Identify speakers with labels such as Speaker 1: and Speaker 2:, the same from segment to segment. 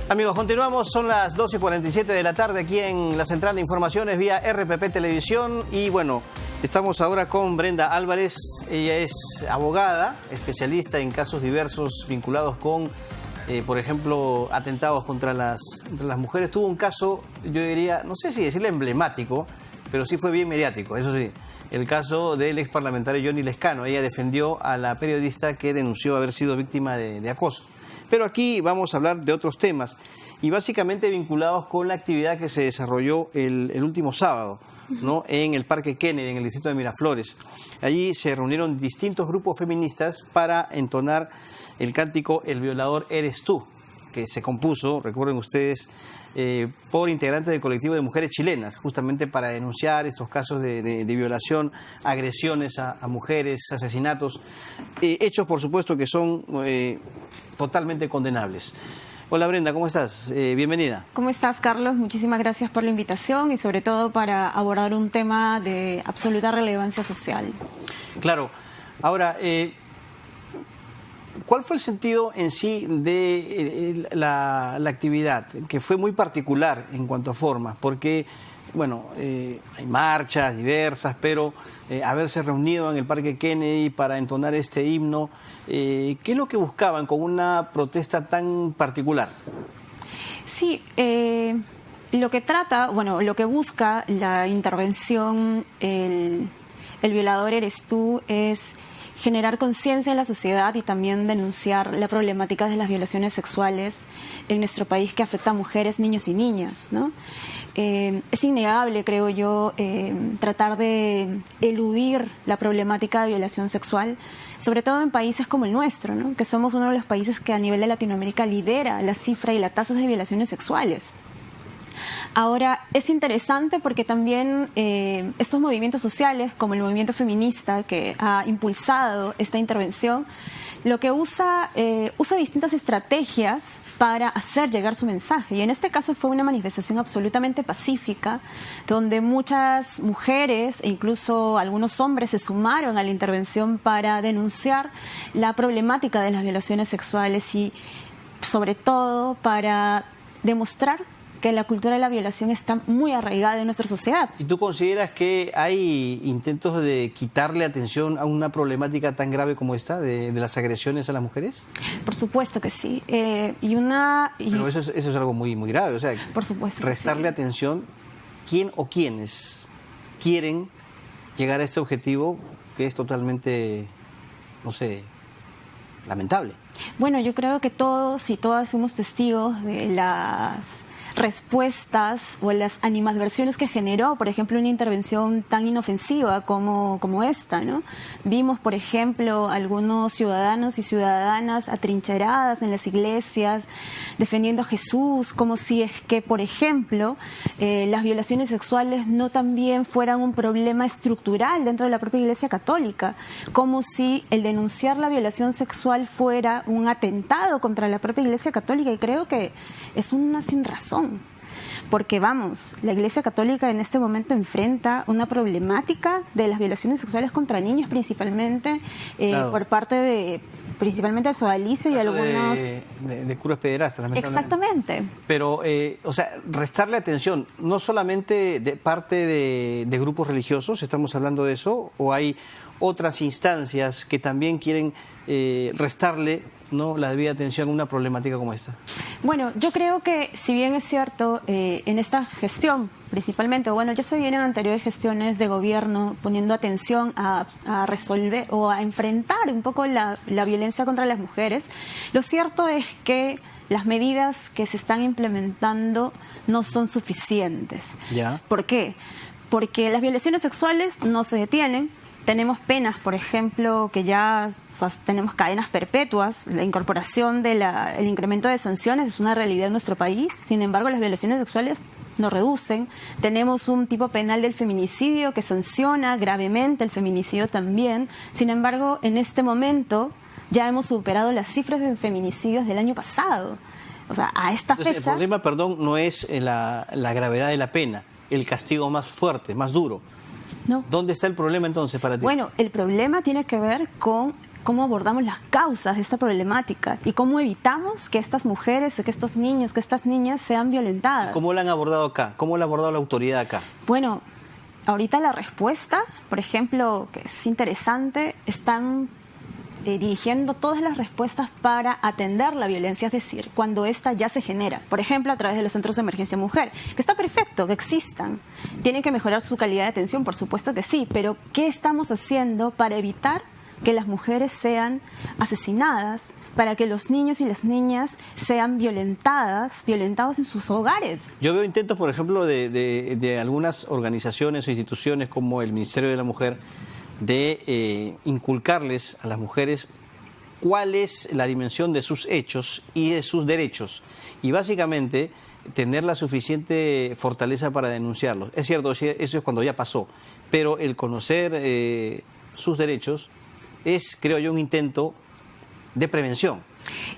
Speaker 1: Amigos, continuamos, son las 12:47 de la tarde aquí en la Central de Informaciones vía RPP Televisión y bueno, estamos ahora con Brenda Álvarez. Ella es abogada, especialista en casos diversos vinculados con, por ejemplo, atentados contra las mujeres. Tuvo un caso, yo diría, no sé si decirle emblemático, pero sí fue bien mediático, eso sí. El caso del ex parlamentario Johnny Lescano. Ella defendió a la periodista que denunció haber sido víctima de acoso. Pero aquí vamos a hablar de otros temas y básicamente vinculados con la actividad que se desarrolló el último sábado, ¿no?, en el Parque Kennedy, en el distrito de Miraflores. Allí se reunieron distintos grupos feministas para entonar el cántico El violador eres tú, que se compuso, recuerden ustedes, por integrantes del colectivo de mujeres chilenas, justamente para denunciar estos casos de violación, agresiones a mujeres, asesinatos, hechos por supuesto que son totalmente condenables. Hola Brenda, ¿cómo estás? Bienvenida.
Speaker 2: ¿Cómo estás, Carlos? Muchísimas gracias por la invitación y sobre todo para abordar un tema de absoluta relevancia social. Claro.
Speaker 1: Ahora, ¿cuál fue el sentido en sí de la actividad? Que fue muy particular en cuanto a formas, porque, bueno, hay marchas diversas, pero haberse reunido en el Parque Kennedy para entonar este himno, ¿qué es lo que buscaban con una protesta tan particular?
Speaker 2: Sí, lo que trata, bueno, lo que busca la intervención, el violador eres tú, es generar conciencia en la sociedad y también denunciar la problemática de las violaciones sexuales en nuestro país que afecta a mujeres, niños y niñas, ¿no? Es innegable, creo yo, tratar de eludir la problemática de violación sexual, sobre todo en países como el nuestro, ¿no?, que somos uno de los países que a nivel de Latinoamérica lidera la cifra y las tasas de violaciones sexuales. Ahora, es interesante porque también estos movimientos sociales, como el movimiento feminista que ha impulsado esta intervención, lo que usa distintas estrategias para hacer llegar su mensaje. Y en este caso fue una manifestación absolutamente pacífica, donde muchas mujeres e incluso algunos hombres se sumaron a la intervención para denunciar la problemática de las violaciones sexuales y, sobre todo, para demostrar que la cultura de la violación está muy arraigada en nuestra sociedad.
Speaker 1: ¿Y tú consideras que hay intentos de quitarle atención a una problemática tan grave como esta, de las agresiones a las mujeres?
Speaker 2: Por supuesto que sí.
Speaker 1: Pero eso es algo muy, muy grave, o sea,
Speaker 2: por supuesto,
Speaker 1: restarle atención, ¿quién o quiénes quieren llegar a este objetivo que es totalmente, no sé, lamentable?
Speaker 2: Bueno, yo creo que todos y todas fuimos testigos de las respuestas o las animadversiones que generó, por ejemplo, una intervención tan inofensiva como esta, ¿no? Vimos, por ejemplo, algunos ciudadanos y ciudadanas atrincheradas en las iglesias defendiendo a Jesús, como si es que, por ejemplo, las violaciones sexuales no también fueran un problema estructural dentro de la propia Iglesia Católica, como si el denunciar la violación sexual fuera un atentado contra la propia Iglesia Católica, y creo que es una sin razón. Porque vamos, la Iglesia Católica en este momento enfrenta una problemática de las violaciones sexuales contra niños, principalmente claro, por parte principalmente del sodalicio y algunos
Speaker 1: de curas pederastas, lamentablemente.
Speaker 2: Exactamente.
Speaker 1: Pero, o sea, restarle atención, no solamente de parte de grupos religiosos, estamos hablando de eso, o hay otras instancias que también quieren restarle, ¿no?, la debida atención a una problemática como esta.
Speaker 2: Bueno, yo creo que si bien es cierto, en esta gestión principalmente, bueno, ya se vienen anteriores gestiones de gobierno poniendo atención a resolver o a enfrentar un poco la violencia contra las mujeres, lo cierto es que las medidas que se están implementando no son suficientes.
Speaker 1: ¿Ya?
Speaker 2: ¿Por qué? Porque las violaciones sexuales no se detienen. Tenemos penas, por ejemplo, que ya tenemos cadenas perpetuas. La incorporación el incremento de sanciones es una realidad en nuestro país. Sin embargo, las violaciones sexuales no reducen. Tenemos un tipo penal del feminicidio que sanciona gravemente el feminicidio también. Sin embargo, en este momento ya hemos superado las cifras de feminicidios del año pasado. O sea, a esta fecha...
Speaker 1: El problema, perdón, no es la gravedad de la pena, el castigo más fuerte, más duro.
Speaker 2: No.
Speaker 1: ¿Dónde está el problema entonces para ti?
Speaker 2: Bueno, el problema tiene que ver con cómo abordamos las causas de esta problemática y cómo evitamos que estas mujeres, que estos niños, que estas niñas sean violentadas.
Speaker 1: ¿Cómo la han abordado acá? ¿Cómo la ha abordado la autoridad acá?
Speaker 2: Bueno, ahorita la respuesta, por ejemplo, que es interesante, están dirigiendo todas las respuestas para atender la violencia, es decir, cuando esta ya se genera. Por ejemplo, a través de los centros de emergencia mujer, que está perfecto, que existan. ¿Tienen que mejorar su calidad de atención? Por supuesto que sí, pero ¿qué estamos haciendo para evitar que las mujeres sean asesinadas, para que los niños y las niñas sean violentados en sus hogares?
Speaker 1: Yo veo intentos, por ejemplo, de algunas organizaciones o instituciones como el Ministerio de la Mujer de inculcarles a las mujeres cuál es la dimensión de sus hechos y de sus derechos. Y básicamente tener la suficiente fortaleza para denunciarlos. Es cierto, eso es cuando ya pasó, pero el conocer sus derechos es, creo yo, un intento de prevención.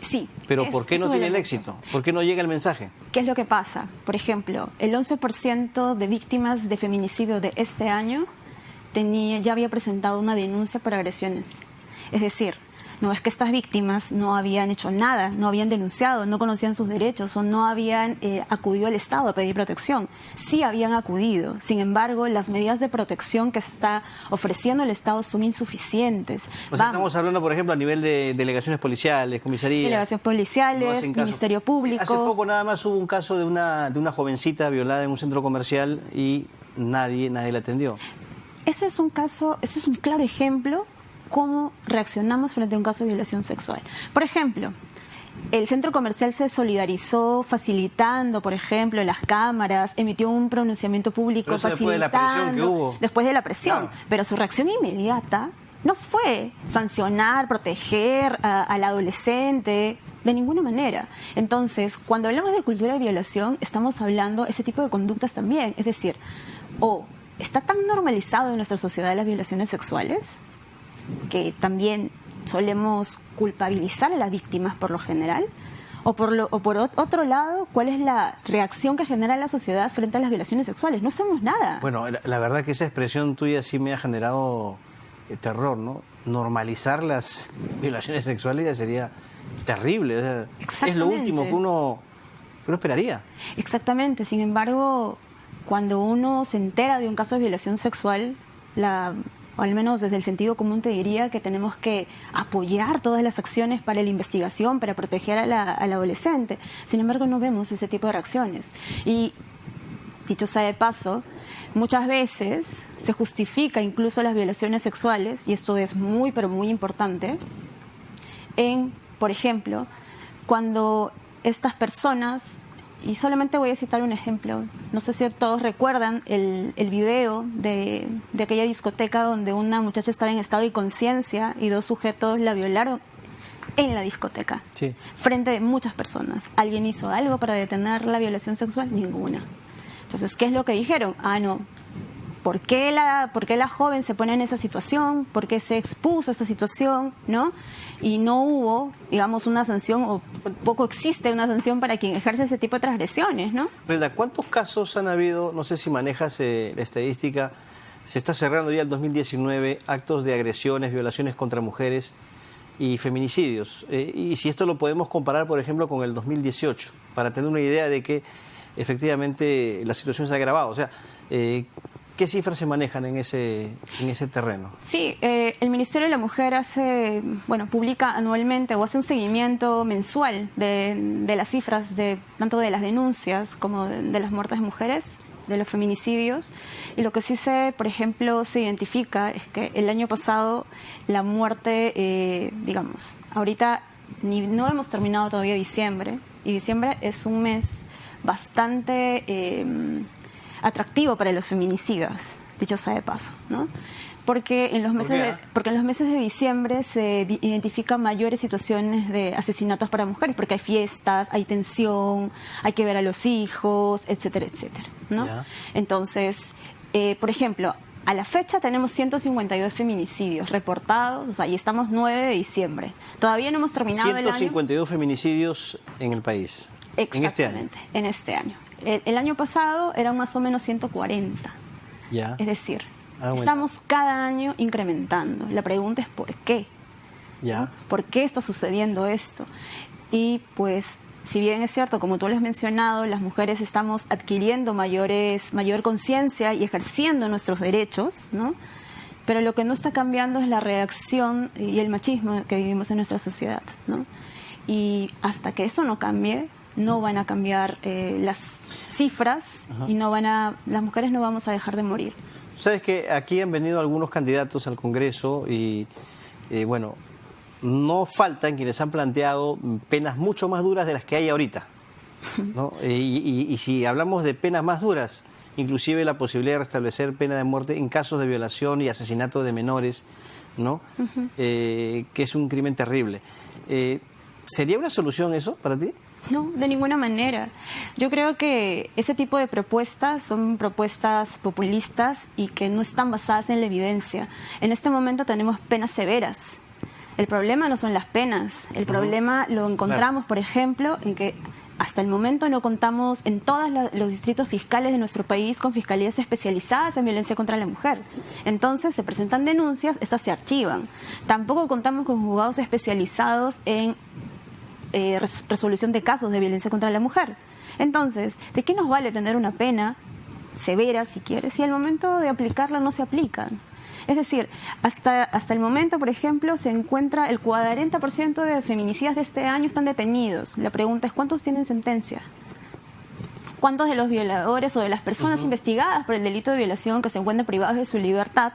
Speaker 2: Sí.
Speaker 1: Pero ¿por qué no tiene el éxito? ¿Por qué no llega el mensaje?
Speaker 2: ¿Qué es lo que pasa? Por ejemplo, el 11% de víctimas de feminicidio de este año ya había presentado una denuncia por agresiones. Es decir, no es que estas víctimas no habían hecho nada, no habían denunciado, no conocían sus derechos o no habían acudido al Estado a pedir protección. Sí habían acudido. Sin embargo, las medidas de protección que está ofreciendo el Estado son insuficientes.
Speaker 1: O sea, estamos hablando, por ejemplo, a nivel de delegaciones policiales, comisarías.
Speaker 2: Delegaciones policiales, Ministerio Público.
Speaker 1: Hace poco nada más hubo un caso de una jovencita violada en un centro comercial y nadie la atendió.
Speaker 2: Ese es un claro ejemplo cómo reaccionamos frente a un caso de violación sexual. Por ejemplo, el centro comercial se solidarizó facilitando, por ejemplo, las cámaras, emitió un pronunciamiento público facilitando.
Speaker 1: Después de la presión que hubo.
Speaker 2: Después de la presión.
Speaker 1: Claro.
Speaker 2: Pero su reacción inmediata no fue sancionar, proteger al adolescente, de ninguna manera. Entonces, cuando hablamos de cultura de violación, estamos hablando de ese tipo de conductas también. Es decir, está tan normalizado en nuestra sociedad las violaciones sexuales que también solemos culpabilizar a las víctimas por lo general, o por otro lado, ¿cuál es la reacción que genera la sociedad frente a las violaciones sexuales? No hacemos nada.
Speaker 1: Bueno, la verdad que esa expresión tuya sí me ha generado terror, ¿no? Normalizar las violaciones sexuales ya sería terrible. O sea, es lo último que uno esperaría.
Speaker 2: Exactamente. Sin embargo, cuando uno se entera de un caso de violación sexual, o al menos desde el sentido común te diría que tenemos que apoyar todas las acciones para la investigación, para proteger al adolescente. Sin embargo, no vemos ese tipo de reacciones. Y, dicho sea de paso, muchas veces se justifica incluso las violaciones sexuales, y esto es muy, pero muy importante, por ejemplo, cuando estas personas... Y solamente voy a citar un ejemplo. No sé si todos recuerdan el video de aquella discoteca donde una muchacha estaba en estado de inconsciencia y dos sujetos la violaron en la discoteca, sí, frente a muchas personas. ¿Alguien hizo algo para detener la violación sexual? Ninguna. Entonces, ¿qué es lo que dijeron? No. ¿Por qué la joven se pone en esa situación? ¿Por qué se expuso a esta situación? ¿No? Y no hubo, digamos, una sanción, o poco existe una sanción para quien ejerce ese tipo de transgresiones, ¿no?
Speaker 1: Brenda, ¿cuántos casos han habido? No sé si manejas la estadística. Se está cerrando ya el 2019, actos de agresiones, violaciones contra mujeres y feminicidios. Y si esto lo podemos comparar, por ejemplo, con el 2018, para tener una idea de que efectivamente la situación se ha agravado. O sea, ¿qué cifras se manejan en ese terreno?
Speaker 2: Sí, el Ministerio de la Mujer publica anualmente o hace un seguimiento mensual de las cifras tanto de las denuncias como de las muertes de mujeres, de los feminicidios. Y lo que sí por ejemplo, se identifica es que el año pasado la muerte, ahorita no hemos terminado todavía diciembre, y diciembre es un mes bastante atractivo para los feminicidas, dicho sea de paso, ¿no? Porque en los meses de diciembre se identifican mayores situaciones de asesinatos para mujeres, porque hay fiestas, hay tensión, hay que ver a los hijos, etcétera, etcétera, ¿no? Yeah. Entonces, por ejemplo, a la fecha tenemos 152 feminicidios reportados, y estamos 9 de diciembre. Todavía no hemos terminado el año.
Speaker 1: 152 feminicidios en el país.
Speaker 2: Exactamente, en este año. El año pasado eran más o menos 140.
Speaker 1: Ya.
Speaker 2: Es decir, estamos cada año incrementando. La pregunta es ¿por qué?
Speaker 1: Ya.
Speaker 2: ¿no? ¿Por qué está sucediendo esto? Y pues, si bien es cierto, como tú lo has mencionado, las mujeres estamos adquiriendo mayor conciencia y ejerciendo nuestros derechos, ¿no? Pero lo que no está cambiando es la reacción y el machismo que vivimos en nuestra sociedad, ¿no? Y hasta que eso no cambie, no van a cambiar las cifras. Ajá. Y las mujeres no vamos a dejar de morir.
Speaker 1: Sabes que aquí han venido algunos candidatos al Congreso y bueno, no faltan quienes han planteado penas mucho más duras de las que hay ahorita, ¿no? Y si hablamos de penas más duras, inclusive la posibilidad de restablecer pena de muerte en casos de violación y asesinato de menores, ¿no? Que es un crimen terrible. ¿Sería una solución eso para ti?
Speaker 2: No, de ninguna manera. Yo creo que ese tipo de propuestas son propuestas populistas y que no están basadas en la evidencia. En este momento tenemos penas severas. El problema no son las penas. El problema lo encontramos, por ejemplo, en que hasta el momento no contamos en todos los distritos fiscales de nuestro país con fiscalías especializadas en violencia contra la mujer. Entonces se presentan denuncias, estas se archivan. Tampoco contamos con juzgados especializados en resolución de casos de violencia contra la mujer. Entonces, ¿de qué nos vale tener una pena severa, si quieres, si al momento de aplicarla no se aplican? Es decir, hasta el momento, por ejemplo, se encuentra el 40% de feminicidas de este año están detenidos. La pregunta es, ¿cuántos tienen sentencia? ¿Cuántos de los violadores o de las personas investigadas por el delito de violación que se encuentran privados de su libertad,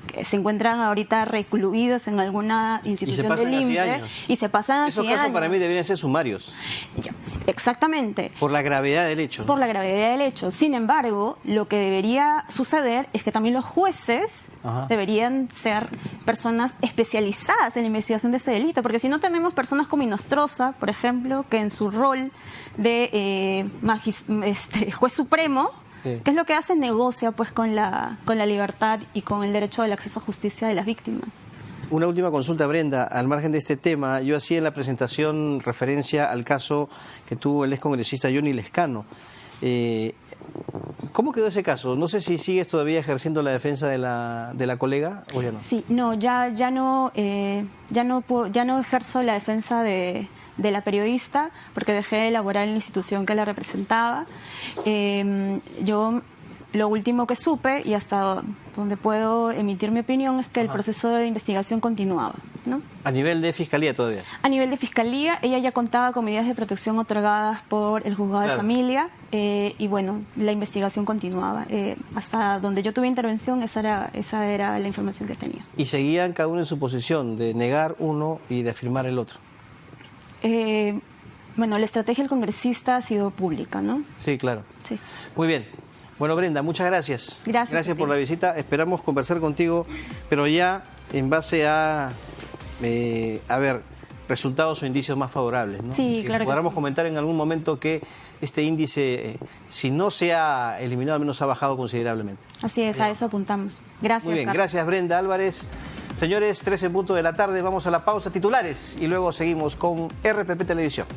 Speaker 2: que se encuentran ahorita recluidos en alguna institución del INPE y se pasan así años?
Speaker 1: Esos casos para mí deberían ser sumarios.
Speaker 2: Ya, exactamente.
Speaker 1: Por la gravedad del hecho, ¿no?
Speaker 2: Por la gravedad del hecho. Sin embargo, lo que debería suceder es que también los jueces deberían ser personas especializadas en la investigación de este delito, porque si no tenemos personas como Inostroza, por ejemplo, que en su rol de juez supremo, ¿qué es lo que hace? Negocia pues con la libertad y con el derecho al acceso a justicia de las víctimas.
Speaker 1: Una última consulta, Brenda, al margen de este tema. Yo hacía en la presentación referencia al caso que tuvo el excongresista Johnny Lescano. ¿Cómo quedó ese caso? No sé si sigues todavía ejerciendo la defensa de la colega o ya no.
Speaker 2: Sí, no, ya no ejerzo la defensa de la periodista porque dejé de elaborar en la institución que la representaba. Yo lo último que supe y hasta donde puedo emitir mi opinión es que el proceso de investigación continuaba, ¿no?
Speaker 1: ¿A nivel de fiscalía todavía? A
Speaker 2: nivel de fiscalía, ella ya contaba con medidas de protección otorgadas por el juzgado de familia y bueno, la investigación continuaba. Hasta donde yo tuve intervención, esa era la información que tenía.
Speaker 1: ¿Y seguían cada uno en su posición de negar uno y de afirmar el otro?
Speaker 2: Bueno, la estrategia del congresista ha sido pública, ¿no?
Speaker 1: Sí, claro.
Speaker 2: Sí.
Speaker 1: Muy bien. Bueno, Brenda, muchas gracias. Gracias por la visita. Esperamos conversar contigo, pero ya en base a ver, resultados o indicios más favorables, ¿no?
Speaker 2: Sí, claro que
Speaker 1: podamos
Speaker 2: sí.
Speaker 1: comentar en algún momento que este índice, si no se ha eliminado, al menos ha bajado considerablemente.
Speaker 2: Así es, a eso apuntamos. Gracias,
Speaker 1: Muy bien,
Speaker 2: Carlos.
Speaker 1: gracias, Brenda Álvarez. Señores, 13 en punto de la tarde, vamos a la pausa, titulares, y luego seguimos con RPP Televisión.